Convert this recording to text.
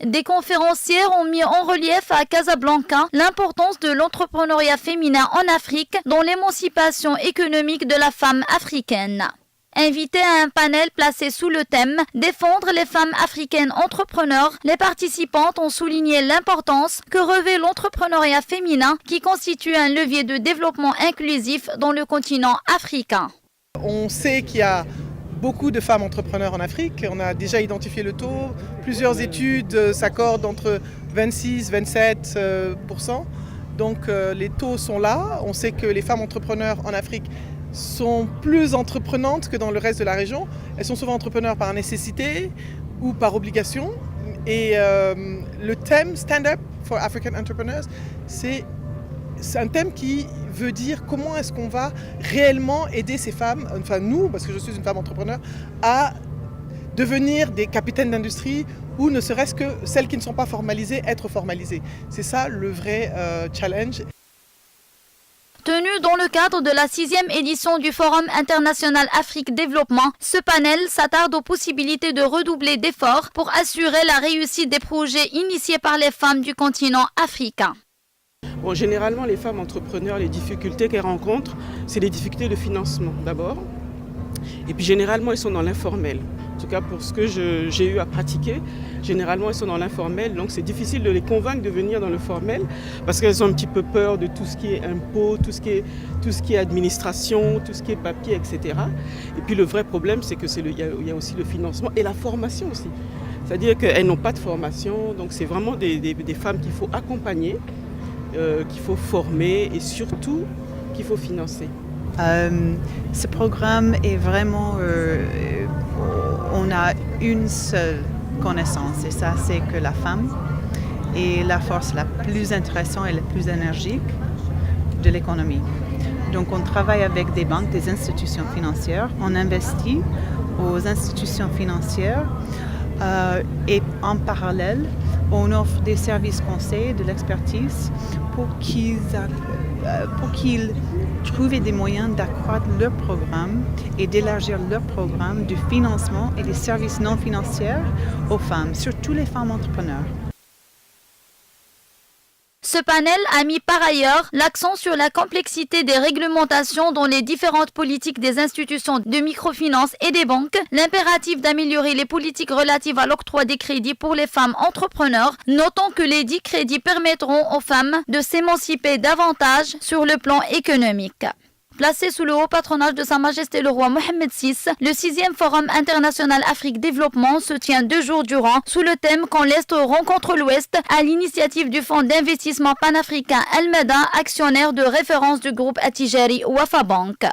Des conférencières ont mis en relief à Casablanca l'importance de l'entrepreneuriat féminin en Afrique dans l'émancipation économique de la femme africaine. Invitées à un panel placé sous le thème « Défendre les femmes africaines entrepreneurs », les participantes ont souligné l'importance que revêt l'entrepreneuriat féminin qui constitue un levier de développement inclusif dans le continent africain. On sait qu'il y a beaucoup de femmes entrepreneurs en Afrique. On a déjà identifié le taux. Plusieurs études s'accordent entre 26 et 27%. Donc les taux sont là. On sait que les femmes entrepreneurs en Afrique sont plus entreprenantes que dans le reste de la région. Elles sont souvent entrepreneurs par nécessité ou par obligation. Et le thème Stand Up for African Entrepreneurs, c'est un thème qui veut dire comment est-ce qu'on va réellement aider ces femmes, enfin nous, parce que je suis une femme entrepreneur, à devenir des capitaines d'industrie ou ne serait-ce que celles qui ne sont pas formalisées, être formalisées. C'est ça le vrai challenge. Tenu dans le cadre de la 6e édition du Forum international Afrique Développement, ce panel s'attarde aux possibilités de redoubler d'efforts pour assurer la réussite des projets initiés par les femmes du continent africain. Bon, généralement, les femmes entrepreneurs, les difficultés qu'elles rencontrent, c'est les difficultés de financement d'abord. Et puis généralement, elles sont dans l'informel. En tout cas, pour ce que j'ai eu à pratiquer, généralement, elles sont dans l'informel. Donc c'est difficile de les convaincre de venir dans le formel parce qu'elles ont un petit peu peur de tout ce qui est impôts, tout ce qui est administration, tout ce qui est papier, etc. Et puis le vrai problème, c'est qu'il y a aussi le financement et la formation aussi. C'est-à-dire qu'elles n'ont pas de formation. Donc c'est vraiment des femmes qu'il faut accompagner, qu'il faut former et surtout qu'il faut financer. Ce programme est vraiment, on a une seule connaissance et ça c'est que la femme est la force la plus intéressante et la plus énergique de l'économie. Donc on travaille avec des banques, des institutions financières, on investit aux institutions financières et en parallèle on offre des services conseils, de l'expertise pour qu'ils trouvent des moyens d'accroître leur programme et d'élargir leur programme de financement et des services non financiers aux femmes, surtout les femmes entrepreneurs. Ce panel a mis par ailleurs l'accent sur la complexité des réglementations dans les différentes politiques des institutions de microfinance et des banques, l'impératif d'améliorer les politiques relatives à l'octroi des crédits pour les femmes entrepreneurs, notant que les dits crédits permettront aux femmes de s'émanciper davantage sur le plan économique. Placé sous le haut patronage de Sa Majesté le roi Mohammed VI, le 6e Forum international Afrique Développement se tient 2 jours durant sous le thème « Quand l'Est rencontre l'Ouest » à l'initiative du fonds d'investissement panafricain Al Meda, actionnaire de référence du groupe Attijari Wafa Bank.